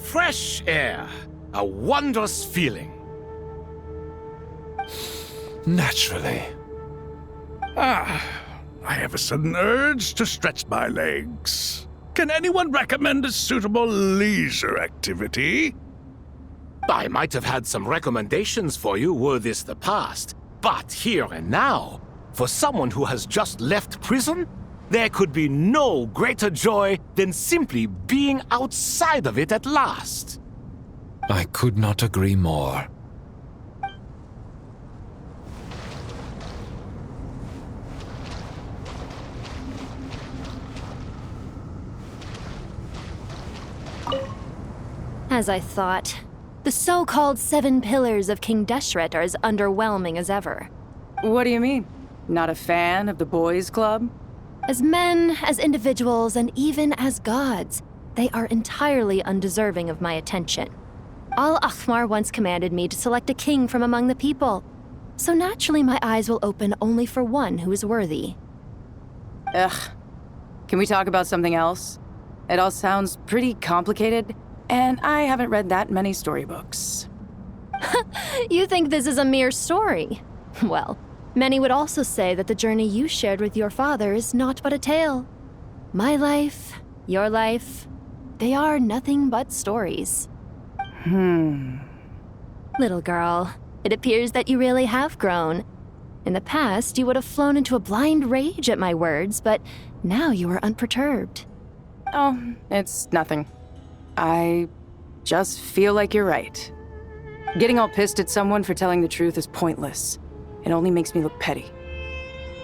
Fresh air. A wondrous feeling. Naturally. I have a sudden urge to stretch my legs. Can anyone recommend a suitable leisure activity? I might have had some recommendations for you were this the past, but here and now, for someone who has just left prison, there could be no greater joy than simply being outside of it at last. I could not agree more. As I thought, the so-called 7 pillars of King Deshret are as underwhelming as ever. What do you mean? Not a fan of the boys' club? As men, as individuals, and even as gods, they are entirely undeserving of my attention. Al-Akhmar once commanded me to select a king from among the people, so naturally my eyes will open only for one who is worthy. Ugh. Can we talk about something else? It all sounds pretty complicated, and I haven't read that many storybooks. You think this is a mere story? Well, many would also say that the journey you shared with your father is not but a tale. My life, your life, they are nothing but stories. Little girl, it appears that you really have grown. In the past, you would have flown into a blind rage at my words, but now you are unperturbed. Oh, it's nothing. I just feel like you're right. Getting all pissed at someone for telling the truth is pointless. It only makes me look petty.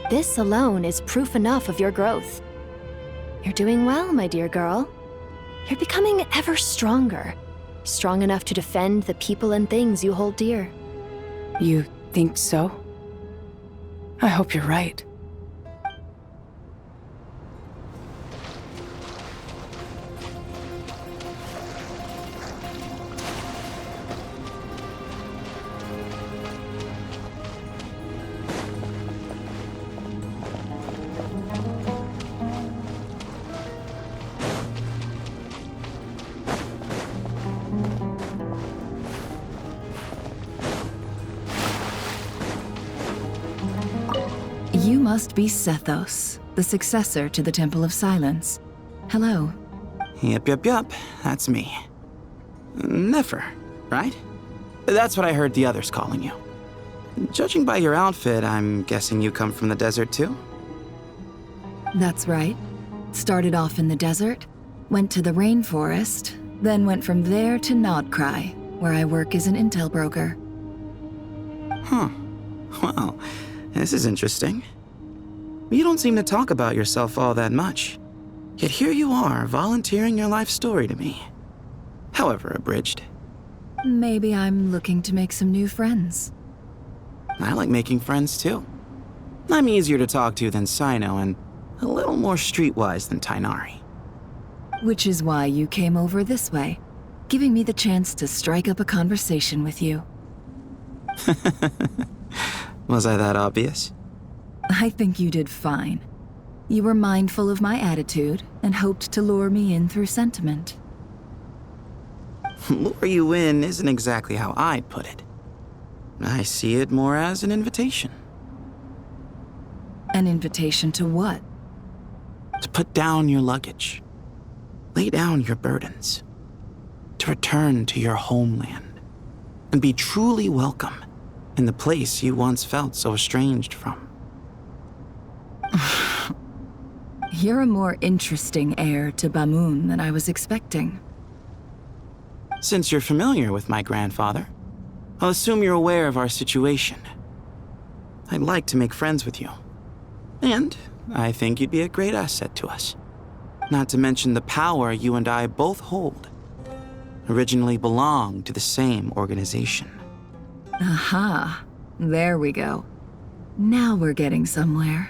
This alone is proof enough of your growth. You're doing well, my dear girl. You're becoming ever stronger. Strong enough to defend the people and things you hold dear. You think so? I hope you're right. You must be Sethos, the successor to the Temple of Silence. Hello. Yep, that's me. Nefer, right? That's what I heard the others calling you. Judging by your outfit, I'm guessing you come from the desert too? That's right. Started off in the desert, went to the rainforest, then went from there to Nodcry, where I work as an intel broker. Huh. Well, this is interesting. You don't seem to talk about yourself all that much. Yet here you are, volunteering your life story to me. However abridged. Maybe I'm looking to make some new friends. I like making friends too. I'm easier to talk to than Sino and a little more streetwise than Tainari. Which is why you came over this way, giving me the chance to strike up a conversation with you. Was I that obvious? I think you did fine. You were mindful of my attitude and hoped to lure me in through sentiment. Lure you in isn't exactly how I'd put it. I see it more as an invitation. An invitation to what? To put down your luggage. Lay down your burdens. To return to your homeland. And be truly welcome in the place you once felt so estranged from. You're a more interesting heir to Bamun than I was expecting. Since you're familiar with my grandfather, I'll assume you're aware of our situation. I'd like to make friends with you. And I think you'd be a great asset to us. Not to mention the power you and I both hold. Originally belonged to the same organization. Aha, there we go. Now we're getting somewhere.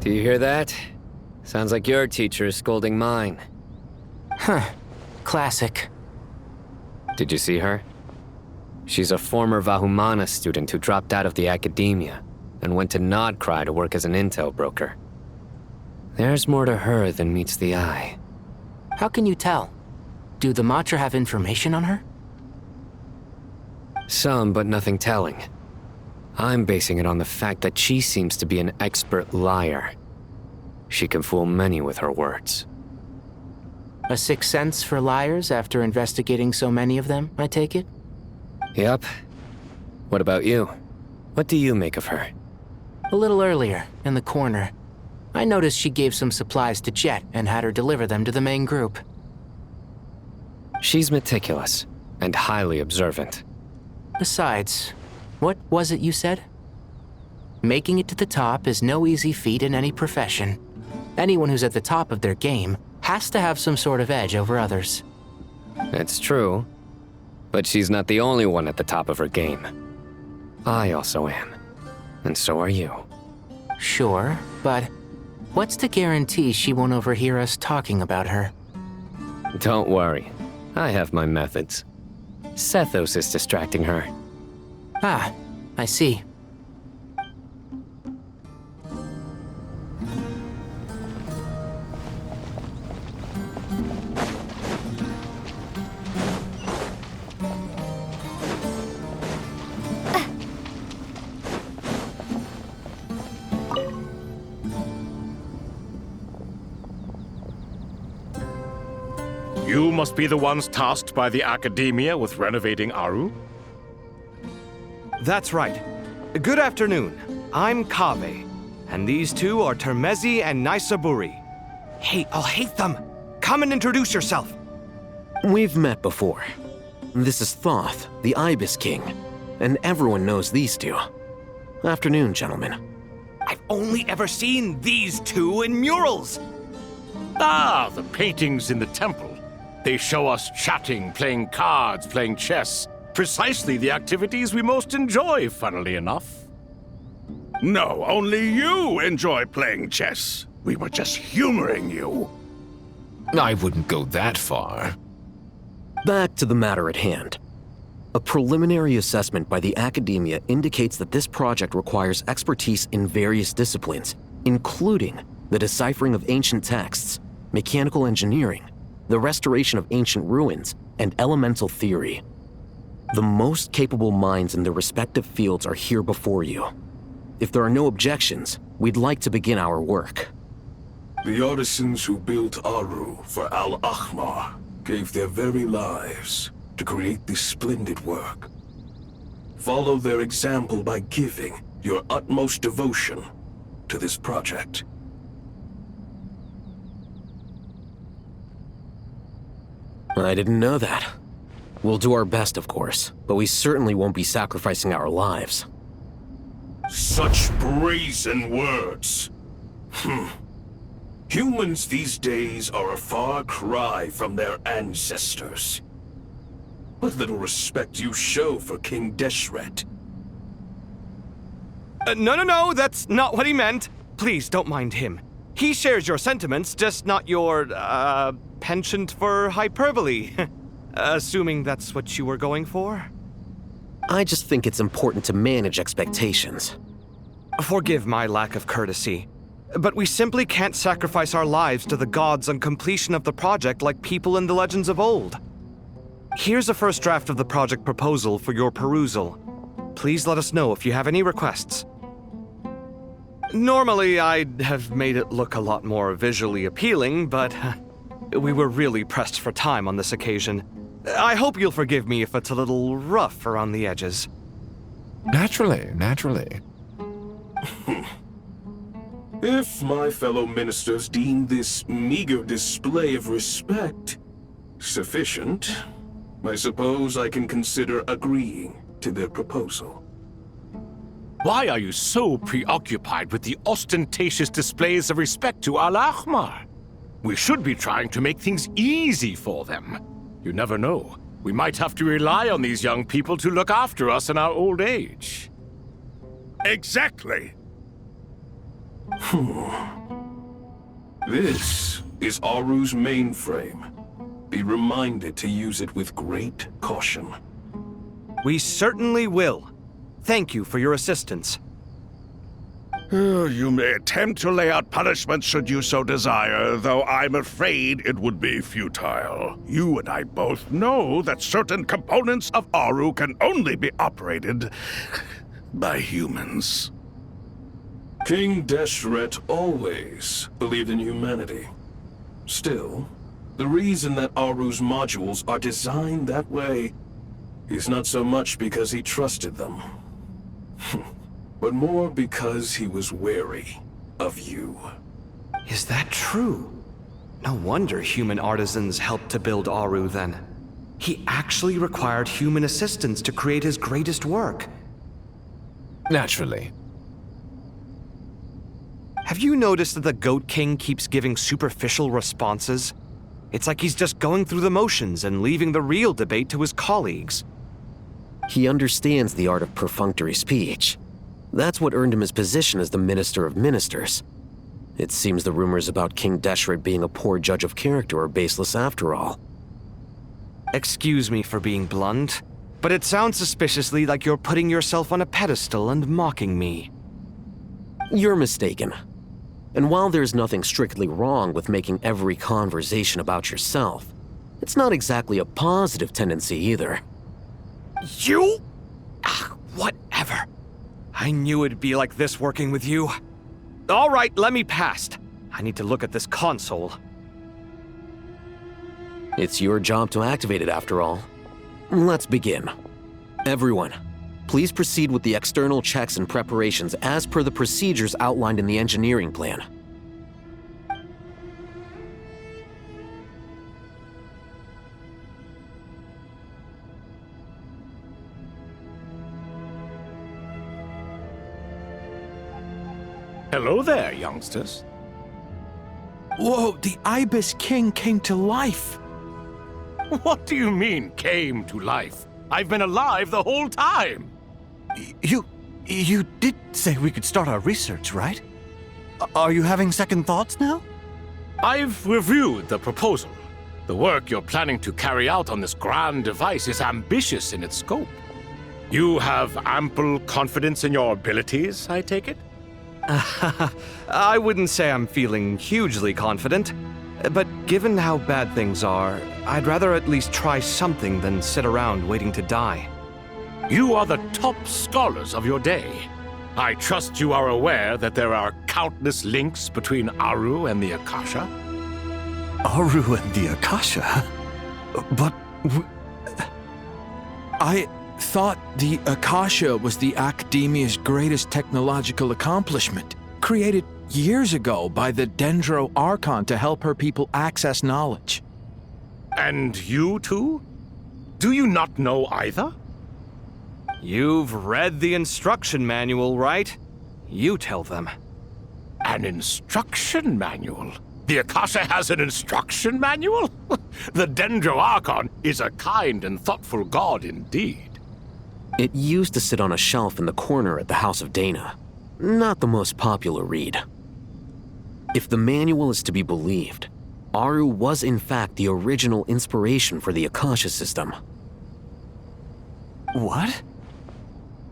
Do you hear that? Sounds like your teacher is scolding mine. Huh. Classic. Did you see her? She's a former Vahumana student who dropped out of the academia and went to Nodcry to work as an intel broker. There's more to her than meets the eye. How can you tell? Do the Matra have information on her? Some, but nothing telling. I'm basing it on the fact that she seems to be an expert liar. She can fool many with her words. A sixth sense for liars after investigating so many of them, I take it? Yep. What about you? What do you make of her? A little earlier, in the corner, I noticed she gave some supplies to Jet and had her deliver them to the main group. She's meticulous and highly observant. Besides, what was it you said? Making it to the top is no easy feat in any profession. Anyone who's at the top of their game has to have some sort of edge over others. It's true, but she's not the only one at the top of her game. I also am, and so are you. Sure, but what's to guarantee she won't overhear us talking about her? Don't worry, I have my methods. Sethos is distracting her. Ah, I see. You must be the ones tasked by the Academia with renovating Aru? That's right. Good afternoon. I'm Kave, and these two are Termezi and Naisaburi. Hey, I'll hate them. Come and introduce yourself. We've met before. This is Thoth, the Ibis King, and everyone knows these two. Afternoon, gentlemen. I've only ever seen these two in murals. Ah, the paintings in the temple. They show us chatting, playing cards, playing chess. Precisely the activities we most enjoy, funnily enough. No, only you enjoy playing chess. We were just humoring you. I wouldn't go that far. Back to the matter at hand. A preliminary assessment by the Academia indicates that this project requires expertise in various disciplines, including the deciphering of ancient texts, mechanical engineering, the restoration of ancient ruins, and elemental theory. The most capable minds in their respective fields are here before you. If there are no objections, we'd like to begin our work. The artisans who built Aru for Al-Ahmar gave their very lives to create this splendid work. Follow their example by giving your utmost devotion to this project. I didn't know that. We'll do our best, of course, but we certainly won't be sacrificing our lives. Such brazen words. Humans these days are a far cry from their ancestors. What little respect you show for King Deshret. No, that's not what he meant. Please don't mind him. He shares your sentiments, just not your, penchant for hyperbole. Assuming that's what you were going for? I just think it's important to manage expectations. Forgive my lack of courtesy, but we simply can't sacrifice our lives to the gods on completion of the project like people in the legends of old. Here's a first draft of the project proposal for your perusal. Please let us know if you have any requests. Normally, I'd have made it look a lot more visually appealing, but we were really pressed for time on this occasion. I hope you'll forgive me if it's a little rough around the edges. Naturally. If my fellow ministers deem this meager display of respect sufficient, I suppose I can consider agreeing to their proposal. Why are you so preoccupied with the ostentatious displays of respect to Al-Ahmar? We should be trying to make things easy for them. You never know. We might have to rely on these young people to look after us in our old age. Exactly. This is Aru's mainframe. Be reminded to use it with great caution. We certainly will. Thank you for your assistance. You may attempt to lay out punishment should you so desire, though I'm afraid it would be futile. You and I both know that certain components of Aru can only be operated by humans. King Deshret always believed in humanity. Still, the reason that Aru's modules are designed that way is not so much because he trusted them, but more because he was wary of you. Is that true? No wonder human artisans helped to build Aru then. He actually required human assistance to create his greatest work. Naturally. Have you noticed that the Goat King keeps giving superficial responses? It's like he's just going through the motions and leaving the real debate to his colleagues. He understands the art of perfunctory speech. That's what earned him his position as the Minister of Ministers. It seems the rumors about King Deshret being a poor judge of character are baseless after all. Excuse me for being blunt, but it sounds suspiciously like you're putting yourself on a pedestal and mocking me. You're mistaken. And while there's nothing strictly wrong with making every conversation about yourself, it's not exactly a positive tendency either. You? Whatever. I knew it'd be like this working with you. All right, let me past. I need to look at this console. It's your job to activate it after all. Let's begin. Everyone, please proceed with the external checks and preparations as per the procedures outlined in the engineering plan. Hello there, youngsters. Whoa, the Ibis King came to life. What do you mean, came to life? I've been alive the whole time. You did say we could start our research, right? Are you having second thoughts now? I've reviewed the proposal. The work you're planning to carry out on this grand device is ambitious in its scope. You have ample confidence in your abilities, I take it? I wouldn't say I'm feeling hugely confident, but given how bad things are, I'd rather at least try something than sit around waiting to die. You are the top scholars of your day. I trust you are aware that there are countless links between Aru and the Akasha. Aru and the Akasha? But I thought the Akasha was the Academia's greatest technological accomplishment, created years ago by the Dendro Archon to help her people access knowledge. And you too? Do you not know either? You've read the instruction manual, right? You tell them. An instruction manual? The Akasha has an instruction manual? The Dendro Archon is a kind and thoughtful god indeed. It used to sit on a shelf in the corner at the House of Dana. Not the most popular read. If the manual is to be believed, Aru was in fact the original inspiration for the Akasha system. What?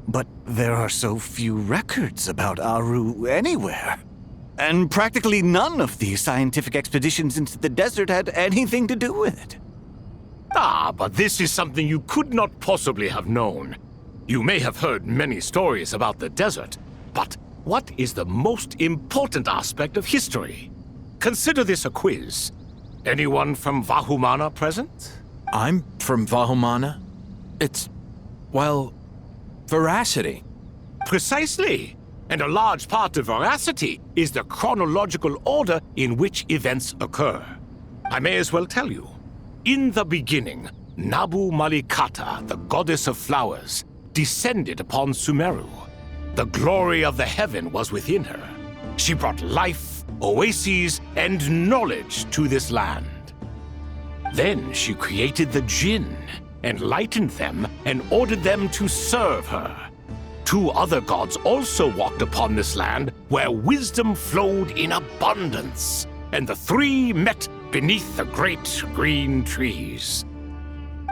But there are so few records about Aru anywhere. And practically none of these scientific expeditions into the desert had anything to do with it. Ah, but this is something you could not possibly have known. You may have heard many stories about the desert, but what is the most important aspect of history? Consider this a quiz. Anyone from Vahumana present? I'm from Vahumana. It's, well, veracity. Precisely. And a large part of veracity is the chronological order in which events occur. I may as well tell you. In the beginning, Nabu Malikata, the goddess of flowers, descended upon Sumeru. The glory of the heaven was within her. She brought life, oases, and knowledge to this land. Then she created the Jinn, enlightened them, and ordered them to serve her. 2 other gods also walked upon this land where wisdom flowed in abundance, and the 3 met beneath the great green trees.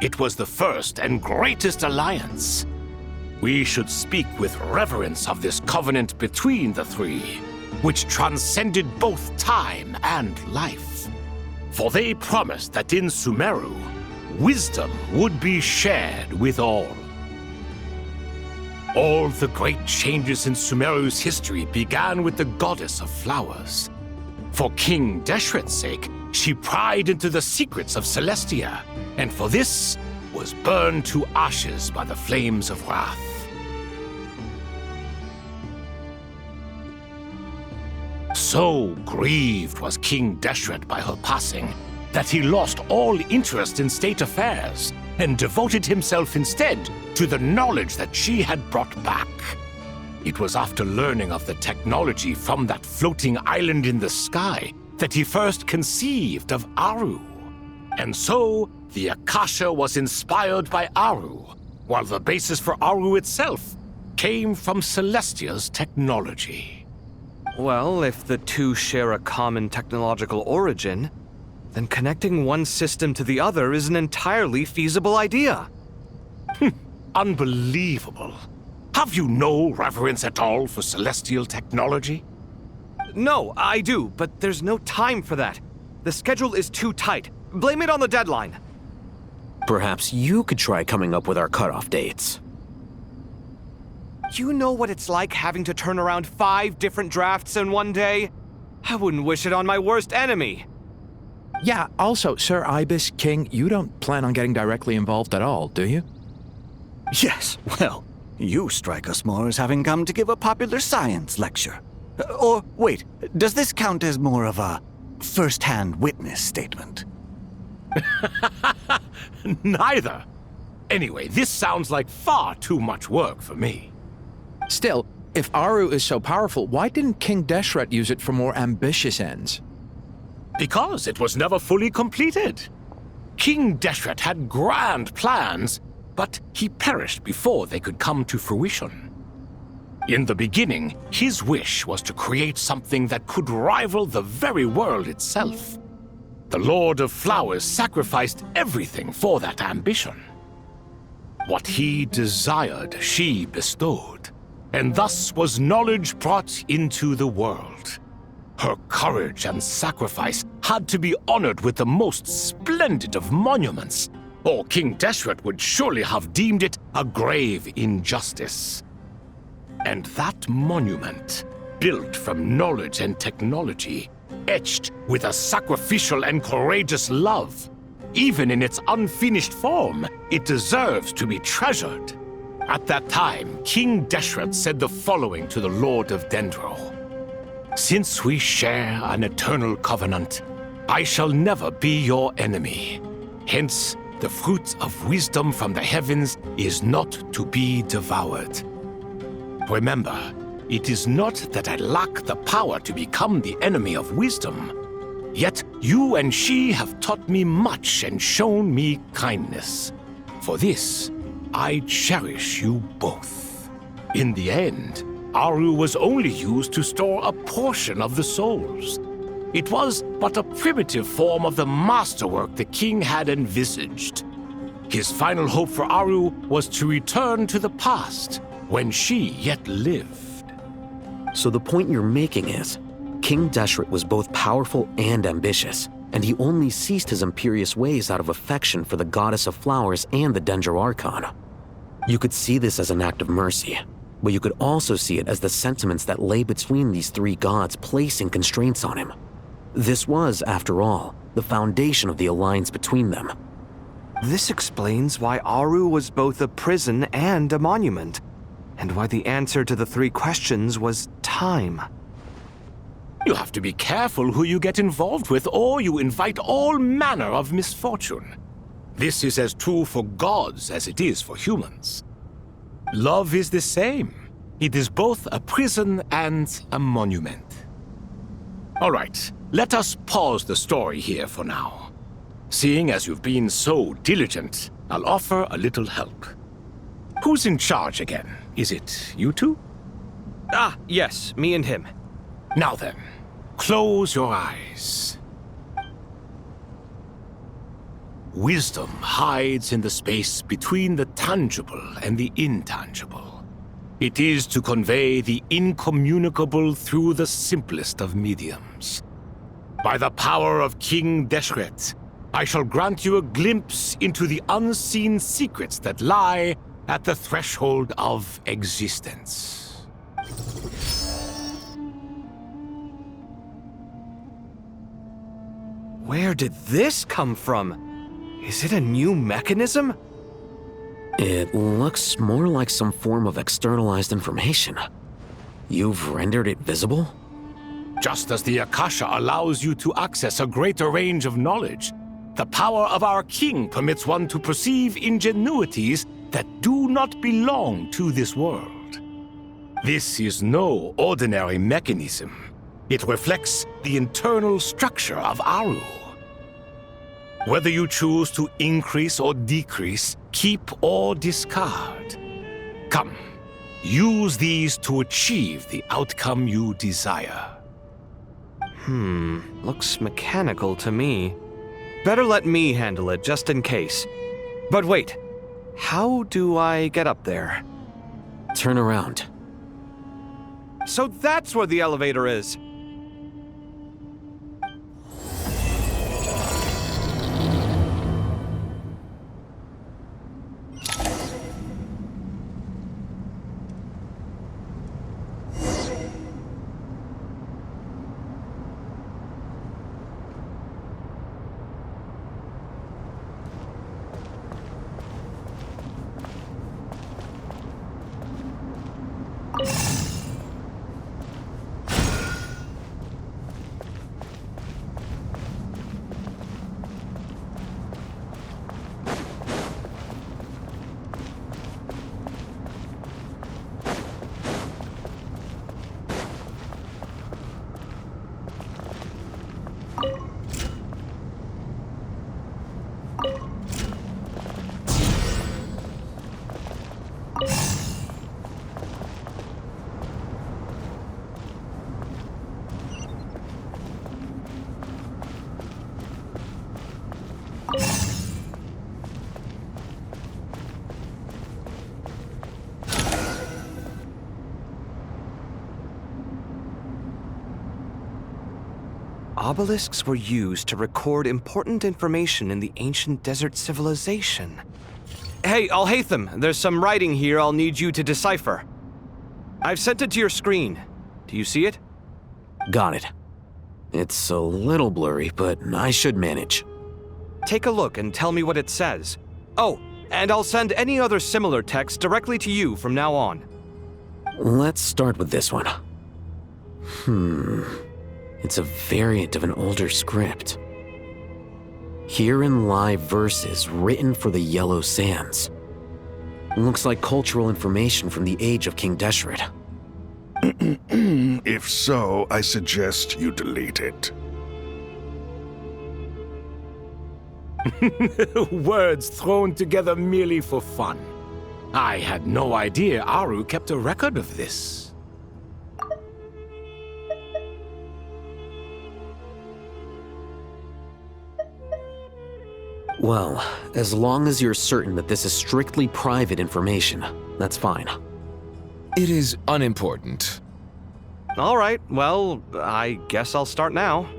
It was the first and greatest alliance. We should speak with reverence of this covenant between the 3, which transcended both time and life. For they promised that in Sumeru, wisdom would be shared with all. All the great changes in Sumeru's history began with the goddess of flowers. For King Deshret's sake, she pried into the secrets of Celestia, and for this was burned to ashes by the flames of wrath. So grieved was King Deshret by her passing that he lost all interest in state affairs and devoted himself instead to the knowledge that she had brought back. It was after learning of the technology from that floating island in the sky that he first conceived of Aru. And so, the Akasha was inspired by Aru, while the basis for Aru itself came from Celestia's technology. Well, if the 2 share a common technological origin, then connecting one system to the other is an entirely feasible idea. Unbelievable. Have you no reverence at all for celestial technology? No, I do, but there's no time for that. The schedule is too tight. Blame it on the deadline. Perhaps you could try coming up with our cutoff dates. You know what it's like having to turn around 5 different drafts in one day? I wouldn't wish it on my worst enemy. Yeah, also, Sir Ibis, King, you don't plan on getting directly involved at all, do you? Yes, well, you strike us more as having come to give a popular science lecture. Or, wait, does this count as more of a first-hand witness statement? Neither. Anyway, this sounds like far too much work for me. Still, if Aru is so powerful, why didn't King Deshret use it for more ambitious ends? Because it was never fully completed. King Deshret had grand plans, but he perished before they could come to fruition. In the beginning, his wish was to create something that could rival the very world itself. The Lord of Flowers sacrificed everything for that ambition. What he desired, she bestowed, and thus was knowledge brought into the world. Her courage and sacrifice had to be honored with the most splendid of monuments, or King Deshret would surely have deemed it a grave injustice. And that monument, built from knowledge and technology, etched with a sacrificial and courageous love, even in its unfinished form, it deserves to be treasured. At that time, King Deshret said the following to the Lord of Dendro. Since we share an eternal covenant, I shall never be your enemy. Hence, the fruit of wisdom from the heavens is not to be devoured. Remember, it is not that I lack the power to become the enemy of wisdom. Yet you and she have taught me much and shown me kindness. For this, I cherish you both. In the end, Aru was only used to store a portion of the souls. It was but a primitive form of the masterwork the king had envisaged. His final hope for Aru was to return to the past, when she yet lived. So the point you're making is, King Deshret was both powerful and ambitious, and he only ceased his imperious ways out of affection for the goddess of flowers and the Dendro Archon. You could see this as an act of mercy, but you could also see it as the sentiments that lay between these 3 gods placing constraints on him. This was, after all, the foundation of the alliance between them. This explains why Aru was both a prison and a monument, and why the answer to the 3 questions was time. You have to be careful who you get involved with, or you invite all manner of misfortune. This is as true for gods as it is for humans. Love is the same. It is both a prison and a monument. All right, let us pause the story here for now. Seeing as you've been so diligent, I'll offer a little help. Who's in charge again? Is it you two? Ah, yes, me and him. Now then, close your eyes. Wisdom hides in the space between the tangible and the intangible. It is to convey the incommunicable through the simplest of mediums. By the power of King Deshret, I shall grant you a glimpse into the unseen secrets that lie at the threshold of existence. Where did this come from? Is it a new mechanism? It looks more like some form of externalized information. You've rendered it visible? Just as the Akasha allows you to access a greater range of knowledge, the power of our king permits one to perceive ingenuities that do not belong to this world. This is no ordinary mechanism. It reflects the internal structure of Aru. Whether you choose to increase or decrease, keep or discard. Come, use these to achieve the outcome you desire. Looks mechanical to me. Better let me handle it, just in case. But wait, how do I get up there? Turn around. So that's where the elevator is! Obelisks were used to record important information in the ancient desert civilization. Hey, Alhaitham, there's some writing here I'll need you to decipher. I've sent it to your screen. Do you see it? Got it. It's a little blurry, but I should manage. Take a look and tell me what it says. Oh, and I'll send any other similar text directly to you from now on. Let's start with this one. It's a variant of an older script. Herein lie verses written for the Yellow Sands. Looks like cultural information from the age of King Deshret. If so, I suggest you delete it. Words thrown together merely for fun. I had no idea Aru kept a record of this. Well, as long as you're certain that this is strictly private information, that's fine. It is unimportant. All right, well, I guess I'll start now.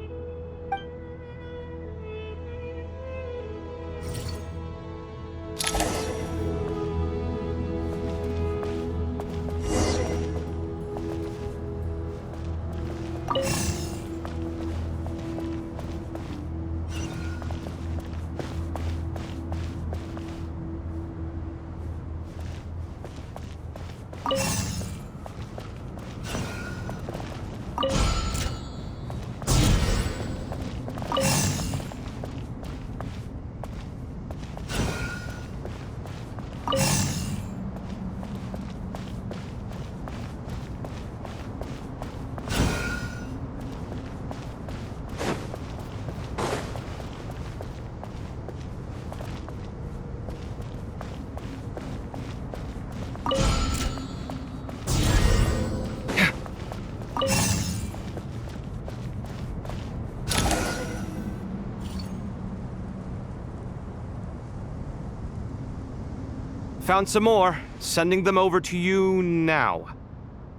Found some more. Sending them over to you now.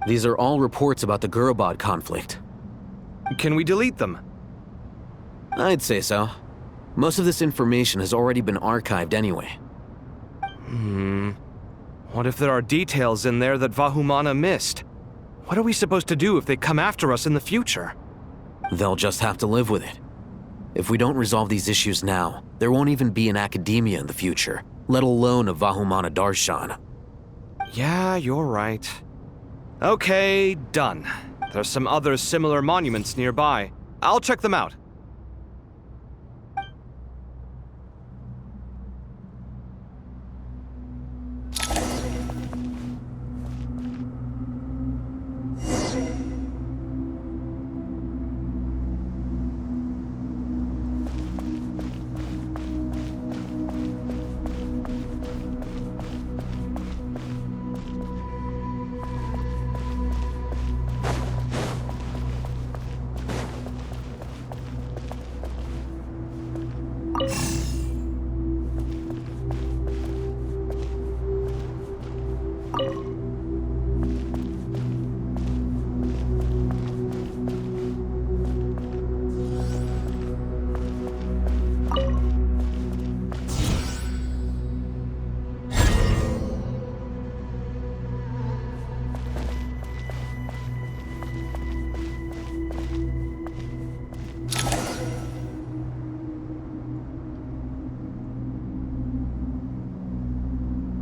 These are all reports about the Gurubad conflict. Can we delete them? I'd say so. Most of this information has already been archived anyway. What if there are details in there that Vahumana missed? What are we supposed to do if they come after us in the future? They'll just have to live with it. If we don't resolve these issues now, there won't even be an academia in the future, let alone a Vahumana Darshan. Yeah, you're right. Okay, done. There's some other similar monuments nearby. I'll check them out.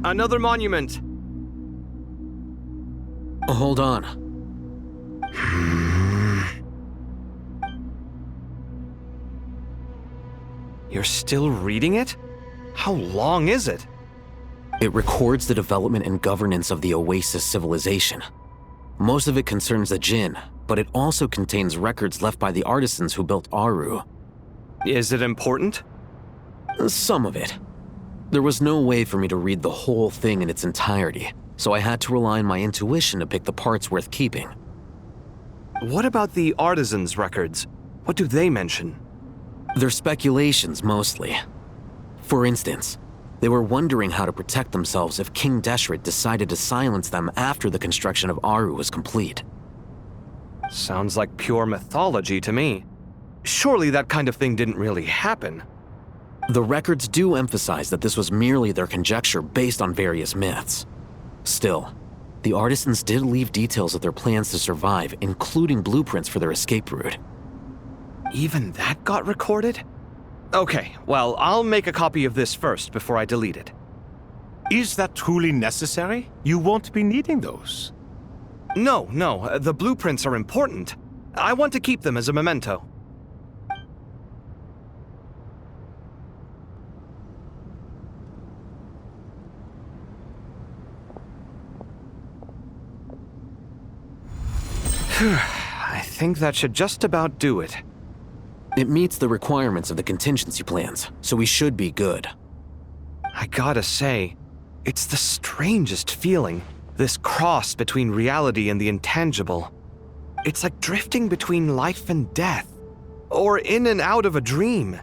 Another monument! Hold on. You're still reading it? How long is it? It records the development and governance of the Oasis civilization. Most of it concerns the Jinn, but it also contains records left by the artisans who built Aru. Is it important? Some of it. There was no way for me to read the whole thing in its entirety, so I had to rely on my intuition to pick the parts worth keeping. What about the artisans' records? What do they mention? They're speculations, mostly. For instance, they were wondering how to protect themselves if King Deshret decided to silence them after the construction of Aru was complete. Sounds like pure mythology to me. Surely that kind of thing didn't really happen. The records do emphasize that this was merely their conjecture based on various myths. Still, the artisans did leave details of their plans to survive, including blueprints for their escape route. Even that got recorded? Okay, well, I'll make a copy of this first before I delete it. Is that truly necessary? You won't be needing those. No, the blueprints are important. I want to keep them as a memento. I think that should just about do it. It meets the requirements of the contingency plans, so we should be good. I gotta say, it's the strangest feeling, this cross between reality and the intangible. It's like drifting between life and death, or in and out of a dream,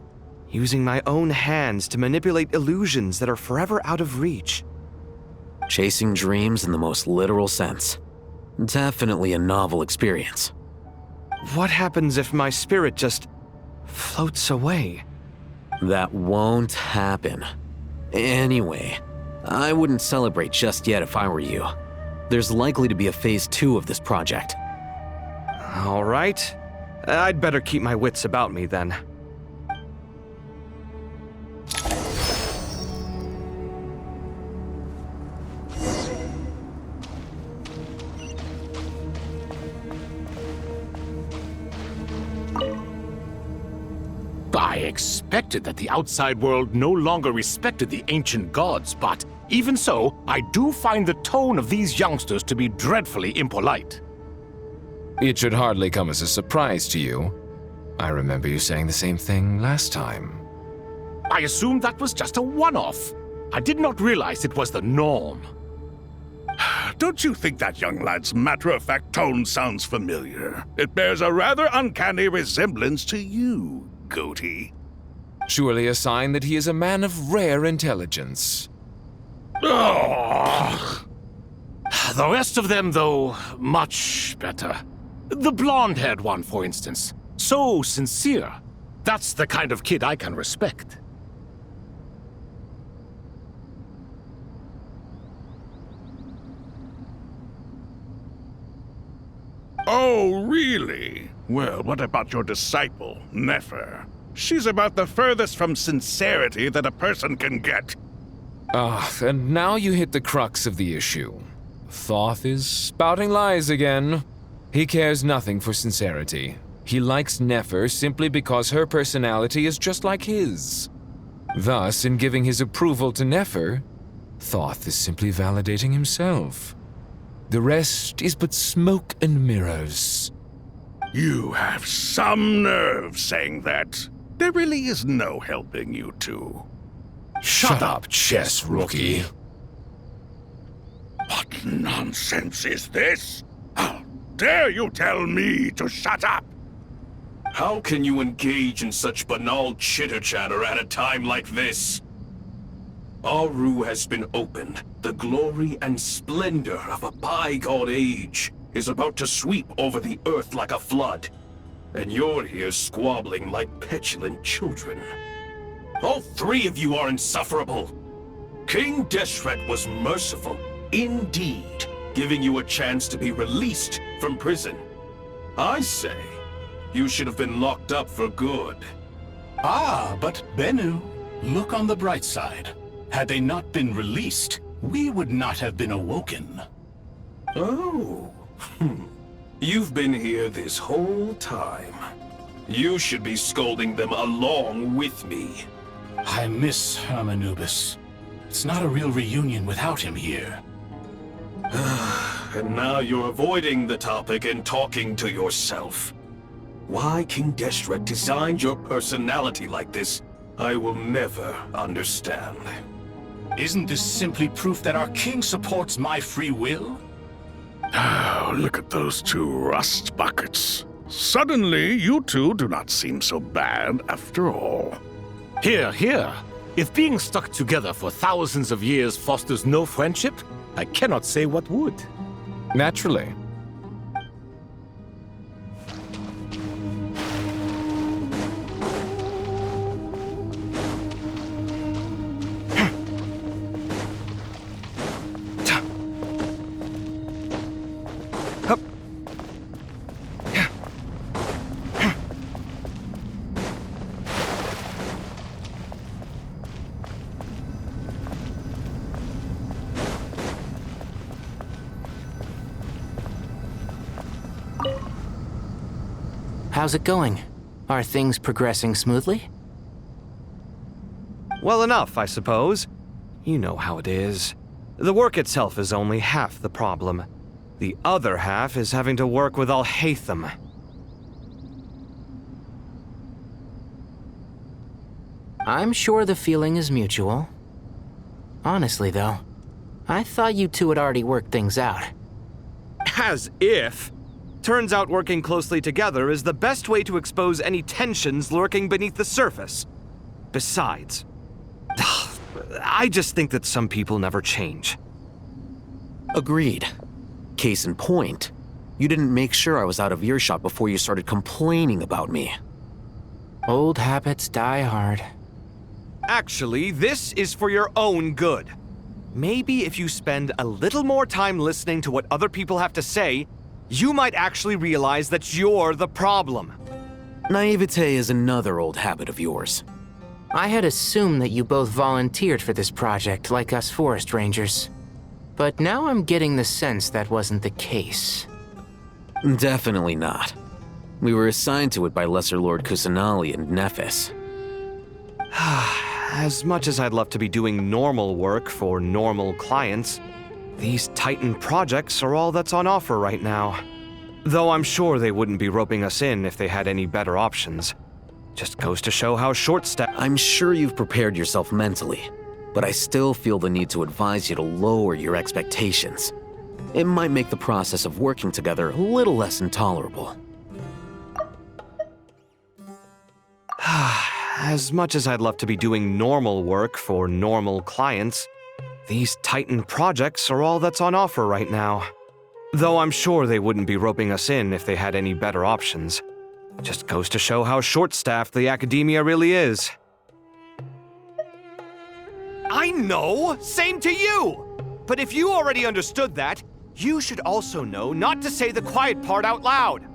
using my own hands to manipulate illusions that are forever out of reach. Chasing dreams in the most literal sense. Definitely a novel experience. What happens if my spirit just floats away? That won't happen. Anyway, I wouldn't celebrate just yet if I were you. There's likely to be a phase 2 of this project. All right. I'd better keep my wits about me then. I expected that the outside world no longer respected the ancient gods, but even so, I do find the tone of these youngsters to be dreadfully impolite. It should hardly come as a surprise to you. I remember you saying the same thing last time. I assumed that was just a one-off. I did not realize it was the norm. Don't you think that young lad's matter-of-fact tone sounds familiar? It bears a rather uncanny resemblance to you, Goatee. Surely a sign that he is a man of rare intelligence. Ugh. The rest of them, though, much better. The blonde-haired one, for instance. So sincere. That's the kind of kid I can respect. Oh, really? Well, what about your disciple, Nefer? She's about the furthest from sincerity that a person can get. And now you hit the crux of the issue. Thoth is spouting lies again. He cares nothing for sincerity. He likes Nefer simply because her personality is just like his. Thus, in giving his approval to Nefer, Thoth is simply validating himself. The rest is but smoke and mirrors. You have some nerve saying that. There really is no helping you two. Shut up, chess rookie. What nonsense is this? How dare you tell me to shut up? How can you engage in such banal chitter-chatter at a time like this? Aru has been opened. The glory and splendor of a bygone age is about to sweep over the earth like a flood. And you're here squabbling like petulant children. All three of you are insufferable. King Deshret was merciful, indeed, giving you a chance to be released from prison. I say, you should have been locked up for good. Ah, but Bennu, look on the bright side. Had they not been released, we would not have been awoken. Oh, you've been here this whole time. You should be scolding them along with me. I miss Hermanubis. It's not a real reunion without him here. And now you're avoiding the topic and talking to yourself. Why King Deshret designed your personality like this, I will never understand. Isn't this simply proof that our king supports my free will? Oh, look at those two rust buckets. Suddenly, you two do not seem so bad after all. Here, here. If being stuck together for thousands of years fosters no friendship, I cannot say what would. Naturally. How's it going? Are things progressing smoothly? Well enough, I suppose. You know how it is. The work itself is only half the problem. The other half is having to work with Al-Haytham. I'm sure the feeling is mutual. Honestly, though, I thought you two had already worked things out. As if. Turns out working closely together is the best way to expose any tensions lurking beneath the surface. Besides, I just think that some people never change. Agreed. Case in point, you didn't make sure I was out of earshot before you started complaining about me. Old habits die hard. Actually, this is for your own good. Maybe if you spend a little more time listening to what other people have to say, you might actually realize that you're the problem. Naivete is another old habit of yours. I had assumed that you both volunteered for this project like us forest rangers. But now I'm getting the sense that wasn't the case. Definitely not. We were assigned to it by Lesser Lord Kusanali and Nephis. As much as I'd love to be doing normal work for normal clients, these Titan projects are all that's on offer right now. Though I'm sure they wouldn't be roping us in if they had any better options. Just goes to show how short-staffed. I'm sure you've prepared yourself mentally, but I still feel the need to advise you to lower your expectations. It might make the process of working together a little less intolerable. As much as I'd love to be doing normal work for normal clients, These Titan projects are all that's on offer right now. Though I'm sure they wouldn't be roping us in if they had any better options. Just goes to show how short-staffed the academia really is. I know! Same to you! But if you already understood that, you should also know not to say the quiet part out loud.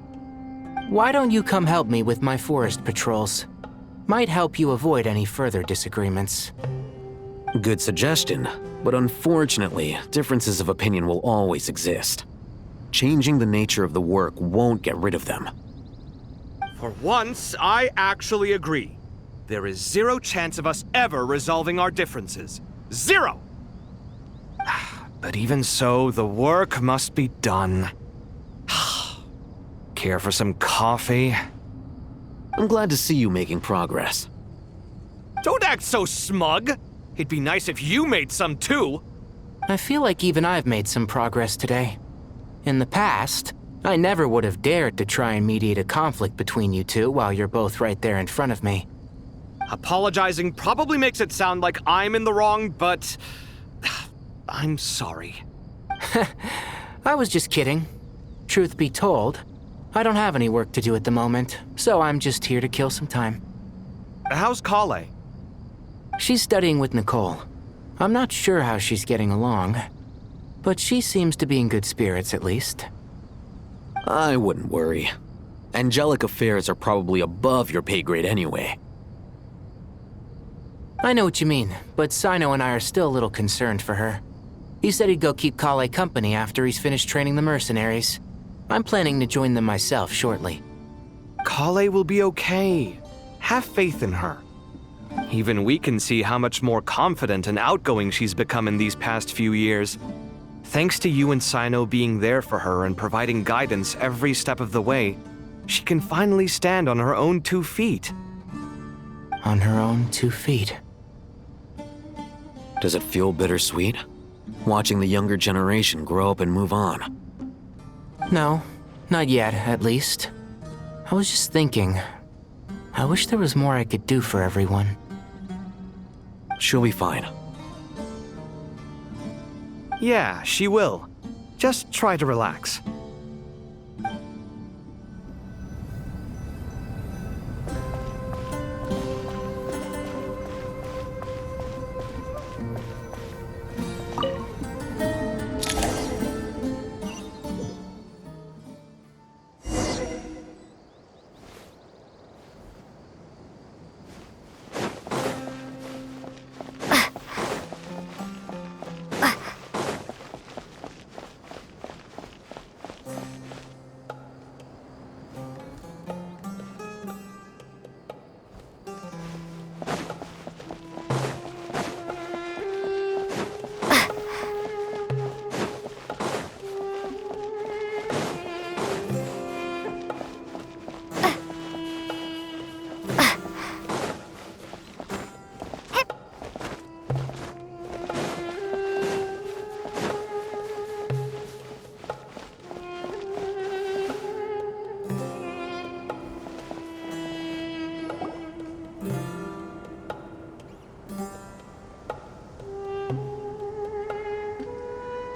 Why don't you come help me with my forest patrols? Might help you avoid any further disagreements. Good suggestion, but unfortunately, differences of opinion will always exist. Changing the nature of the work won't get rid of them. For once, I actually agree. There is zero chance of us ever resolving our differences. Zero! But even so, the work must be done. Care for some coffee? I'm glad to see you making progress. Don't act so smug! It'd be nice if you made some too! I feel like even I've made some progress today. In the past, I never would have dared to try and mediate a conflict between you two while you're both right there in front of me. Apologizing probably makes it sound like I'm in the wrong, but... I'm sorry. I was just kidding. Truth be told, I don't have any work to do at the moment, so I'm just here to kill some time. How's Kale? She's studying with Nicole. I'm not sure how she's getting along, but she seems to be in good spirits at least. I wouldn't worry. Angelic affairs are probably above your pay grade anyway. I know what you mean, but Sino and I are still a little concerned for her. He said he'd go keep Kale company after he's finished training the mercenaries. I'm planning to join them myself shortly. Kale will be okay. Have faith in her. Even we can see how much more confident and outgoing she's become in these past few years. Thanks to you and Sino being there for her and providing guidance every step of the way, she can finally stand on her own 2 feet. On her own 2 feet. Does it feel bittersweet? Watching the younger generation grow up and move on? No, not yet, at least. I was just thinking, I wish there was more I could do for everyone. She'll be fine. Yeah, she will. Just try to relax.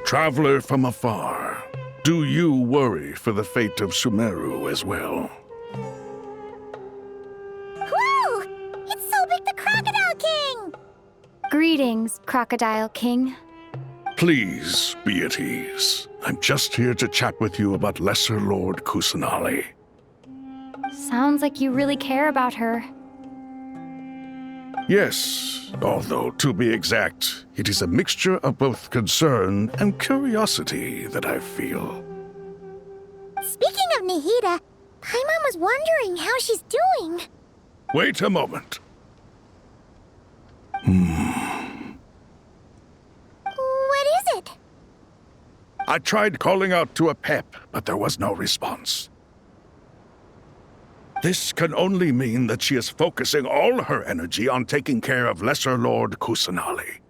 Traveler from afar, do you worry for the fate of Sumeru as well? Whoa! It's Sobek the Crocodile King! Greetings, Crocodile King. Please be at ease. I'm just here to chat with you about Lesser Lord Kusanali. Sounds like you really care about her. Yes, although to be exact, it is a mixture of both concern and curiosity that I feel. Speaking of Nahida, Paimon was wondering how she's doing. Wait a moment. What is it? I tried calling out to Apep, but there was no response. This can only mean that she is focusing all her energy on taking care of Lesser Lord Kusanali.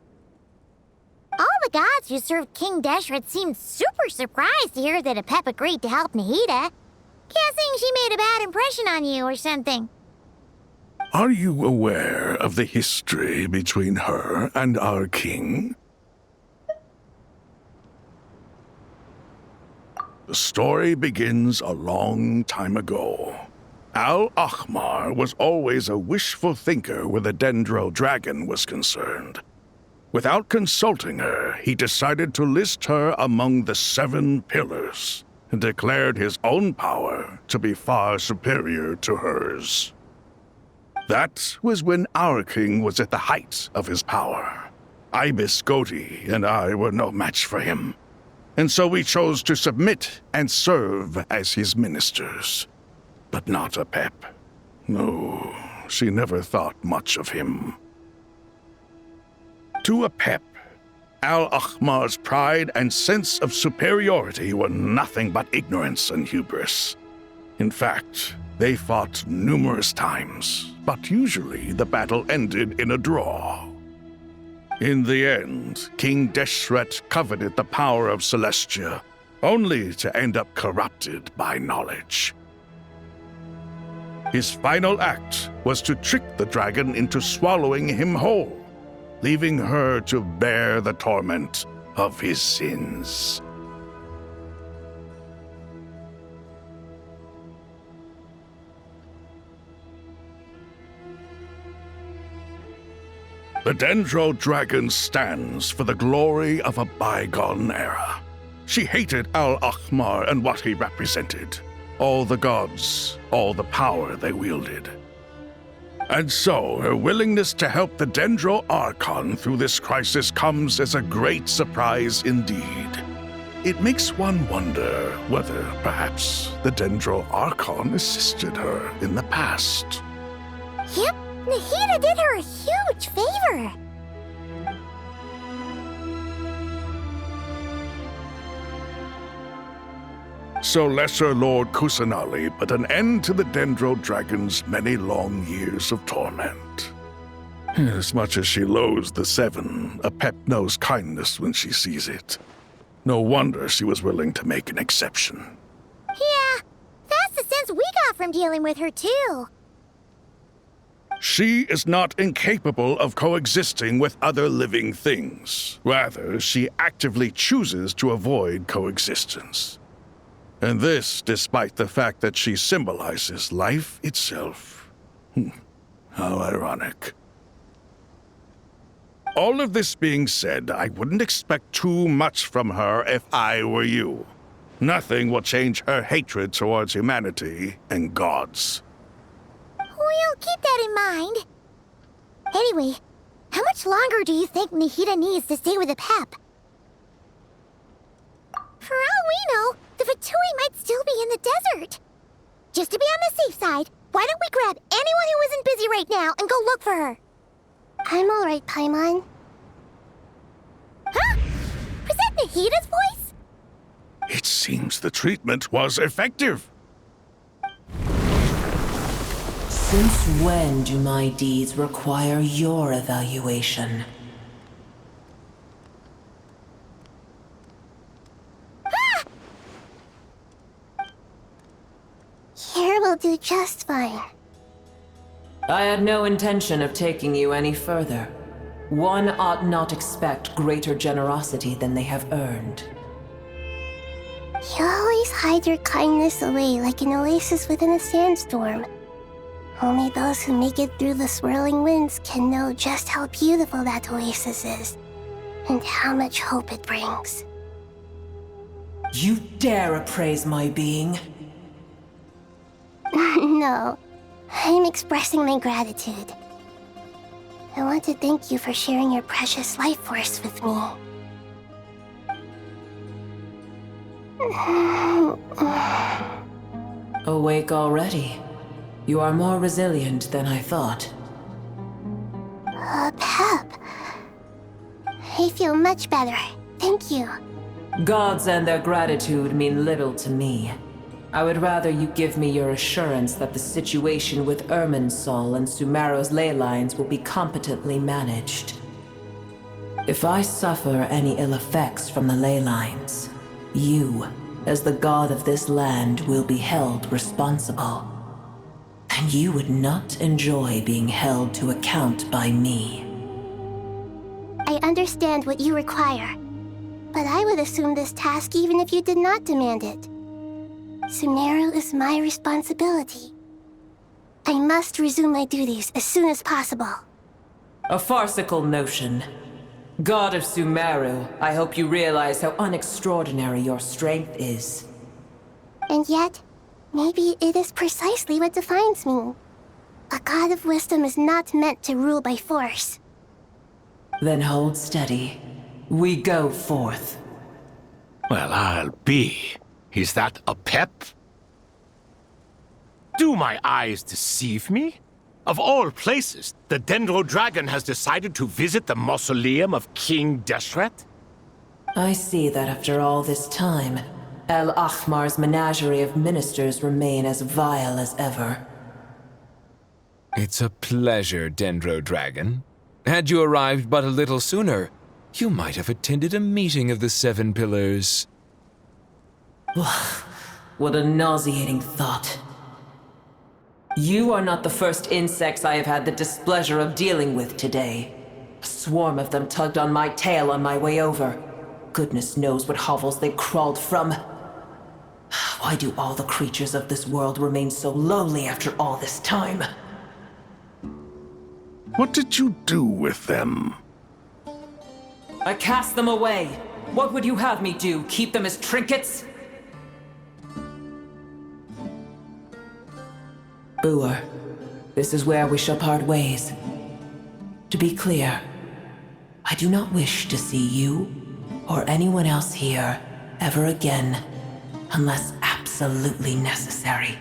All the gods who served King Deshret seemed super surprised to hear that Apep agreed to help Nahida. Guessing she made a bad impression on you or something. Are you aware of the history between her and our king? The story begins a long time ago. Al-Ahmar was always a wishful thinker where the Dendro dragon was concerned. Without consulting her, he decided to list her among the 7 pillars and declared his own power to be far superior to hers. That was when our king was at the height of his power. Ibis Goti and I were no match for him, and so we chose to submit and serve as his ministers. But not Apep. No, she never thought much of him. To Apep, Al-Ahmar's pride and sense of superiority were nothing but ignorance and hubris. In fact, they fought numerous times, but usually the battle ended in a draw. In the end, King Deshret coveted the power of Celestia, only to end up corrupted by knowledge. His final act was to trick the dragon into swallowing him whole, leaving her to bear the torment of his sins. The Dendro Dragon stands for the glory of a bygone era. She hated Al-Ahmar and what he represented. All the gods, all the power they wielded. And so, her willingness to help the Dendro Archon through this crisis comes as a great surprise indeed. It makes one wonder whether, perhaps, the Dendro Archon assisted her in the past. Yep, Nahida did her a huge favor. So Lesser Lord Kusanali put an end to the Dendro Dragon's many long years of torment. As much as she loathes the 7, Apep knows kindness when she sees it. No wonder she was willing to make an exception. Yeah, that's the sense we got from dealing with her too. She is not incapable of coexisting with other living things. Rather, she actively chooses to avoid coexistence. And this despite the fact that she symbolizes life itself. How ironic. All of this being said, I wouldn't expect too much from her if I were you. Nothing will change her hatred towards humanity and gods. We'll keep that in mind. Anyway, how much longer do you think Nahida needs to stay with Apep? For all we know, the Fatui might still be in the desert. Just to be on the safe side, why don't we grab anyone who isn't busy right now and go look for her? I'm alright, Paimon. Huh? Was that Nahida's voice? It seems the treatment was effective. Since when do my deeds require your evaluation? Here will do just fine. I had no intention of taking you any further. One ought not expect greater generosity than they have earned. You always hide your kindness away like an oasis within a sandstorm. Only those who make it through the swirling winds can know just how beautiful that oasis is, and how much hope it brings. You dare appraise my being? No, I'm expressing my gratitude. I want to thank you for sharing your precious life force with me. Awake already? You are more resilient than I thought. Pep. I feel much better. Thank you. Gods and their gratitude mean little to me. I would rather you give me your assurance that the situation with Irminsul and Sumero's ley lines will be competently managed. If I suffer any ill effects from the ley lines, you, as the god of this land, will be held responsible. And you would not enjoy being held to account by me. I understand what you require, but I would assume this task even if you did not demand it. Sumeru is my responsibility. I must resume my duties as soon as possible. A farcical notion. God of Sumeru, I hope you realize how unextraordinary your strength is. And yet, maybe it is precisely what defines me. A god of wisdom is not meant to rule by force. Then hold steady. We go forth. Well, I'll be. Is that a pep? Do my eyes deceive me? Of all places, the Dendro Dragon has decided to visit the mausoleum of King Deshret? I see that after all this time, El Ahmar's menagerie of ministers remain as vile as ever. It's a pleasure, Dendro Dragon. Had you arrived but a little sooner, you might have attended a meeting of the Seven Pillars. What a nauseating thought. You are not the first insects I have had the displeasure of dealing with today. A swarm of them tugged on my tail on my way over. Goodness knows what hovels they crawled from. Why do all the creatures of this world remain so lowly after all this time? What did you do with them? I cast them away. What would you have me do? Keep them as trinkets? Boer, this is where we shall part ways. To be clear, I do not wish to see you or anyone else here ever again, unless absolutely necessary.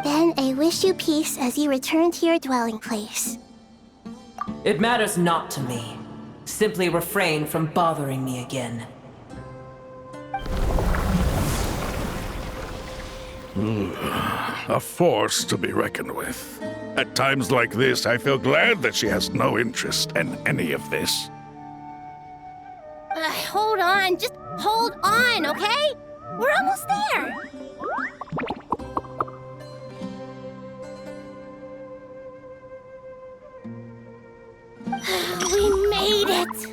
Then I wish you peace as you return to your dwelling place. It matters not to me. Simply refrain from bothering me again. A force to be reckoned with. At times like this, I feel glad that she has no interest in any of this. Hold on, just hold on, okay? We're almost there. We made it!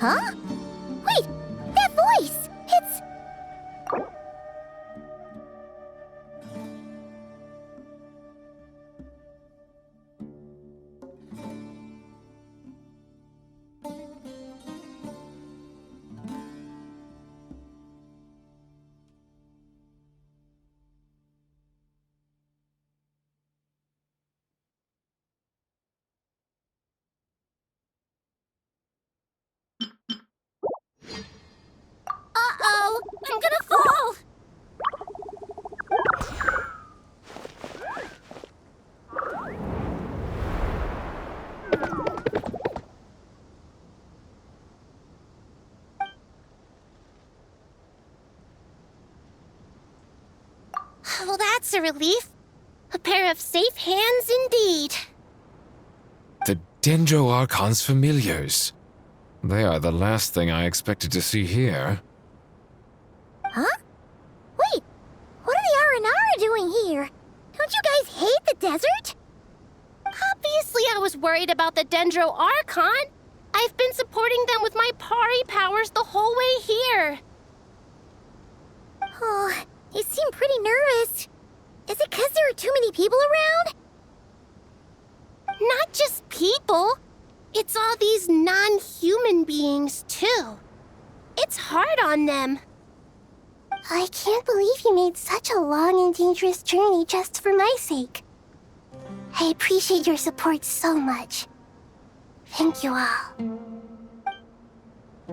Huh? Wait, that voice! It's... Uh-oh! I'm gonna fall! Well, that's a relief. A pair of safe hands indeed. The Dendro Archon's familiars. They are the last thing I expected to see here. Huh? Wait, what are the Aranara doing here? Don't you guys hate the desert? Obviously I was worried about the Dendro Archon. I've been supporting them with my Pari powers the whole way here. Oh, you seem pretty nervous. Is it because there are too many people around? Not just people. It's all these non-human beings, too. It's hard on them. I can't believe you made such a long and dangerous journey just for my sake. I appreciate your support so much. Thank you all.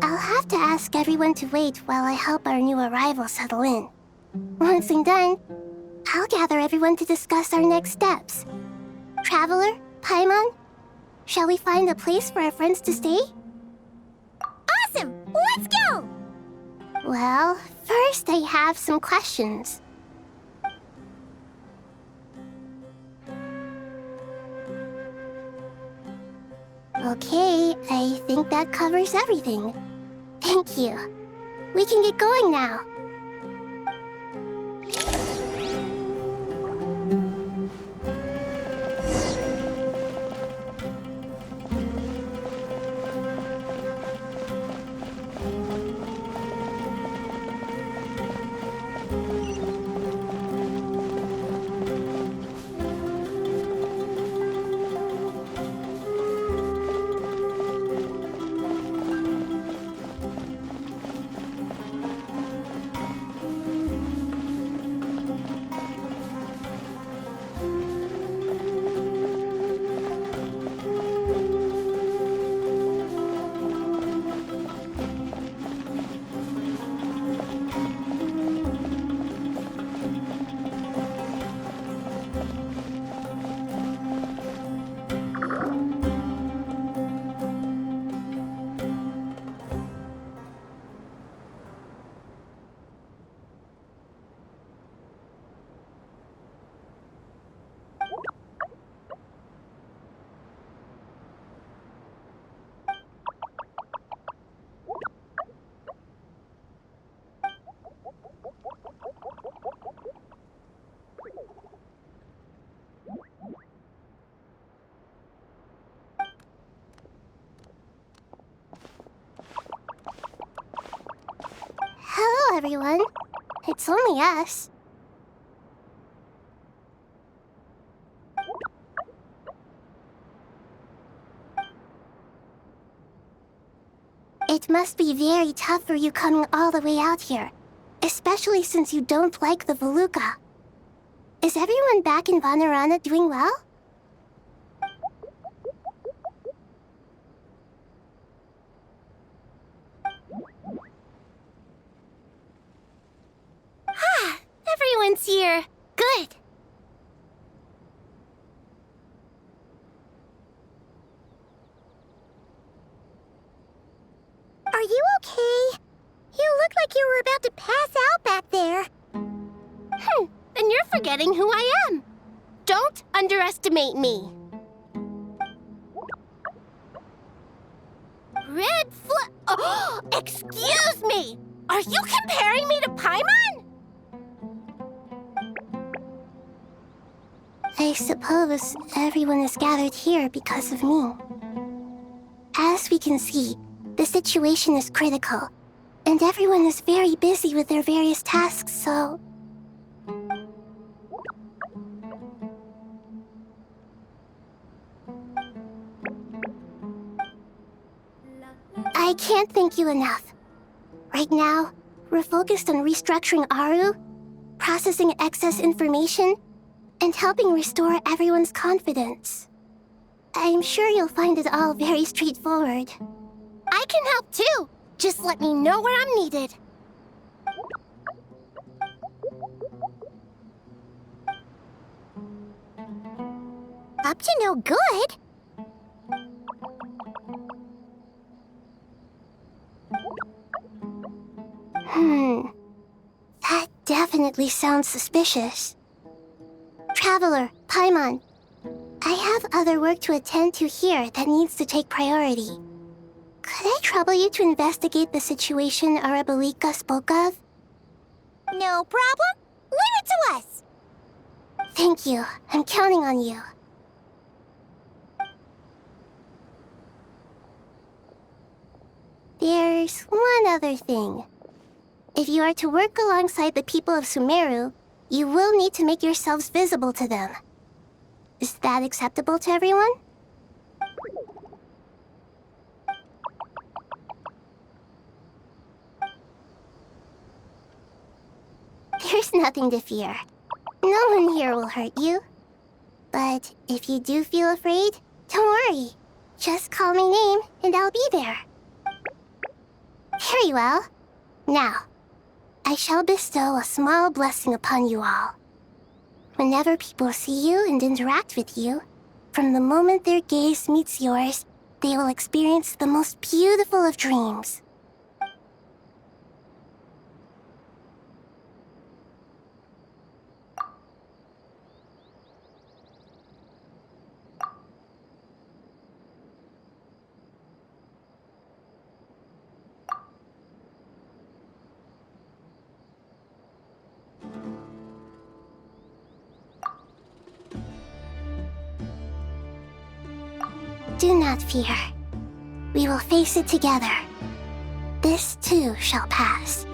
I'll have to ask everyone to wait while I help our new arrival settle in. Once I'm done, I'll gather everyone to discuss our next steps. Traveler, Paimon, shall we find a place for our friends to stay? Awesome! Let's go! Well, first I have some questions. Okay, I think that covers everything. Thank you. We can get going now. everyone. It's only us. It must be very tough for you coming all the way out here, especially since you don't like the Voluka. Is everyone back in Vanarana doing well? Ah, everyone's here. Good. Are you okay? You look like you were about to pass out back there. Then you're forgetting who I am. Don't underestimate me. Red flag. Oh, excuse me! Are you comparing me to Paimon? I suppose everyone is gathered here because of me. As we can see, the situation is critical, and everyone is very busy with their various tasks, so... I can't thank you enough. Right now, we're focused on restructuring Aru, processing excess information, and helping restore everyone's confidence. I'm sure you'll find it all very straightforward. I can help too! Just let me know where I'm needed. Up to no good? That definitely sounds suspicious. Traveler, Paimon, I have other work to attend to here that needs to take priority. Could I trouble you to investigate the situation Arabalika spoke of? No problem. Leave it to us. Thank you. I'm counting on you. There's one other thing. If you are to work alongside the people of Sumeru, you will need to make yourselves visible to them. Is that acceptable to everyone? There's nothing to fear. No one here will hurt you. But if you do feel afraid, don't worry. Just call my name and I'll be there. Very well. Now, I shall bestow a small blessing upon you all. Whenever people see you and interact with you, from the moment their gaze meets yours, they will experience the most beautiful of dreams. Do not fear. We will face it together. This too shall pass.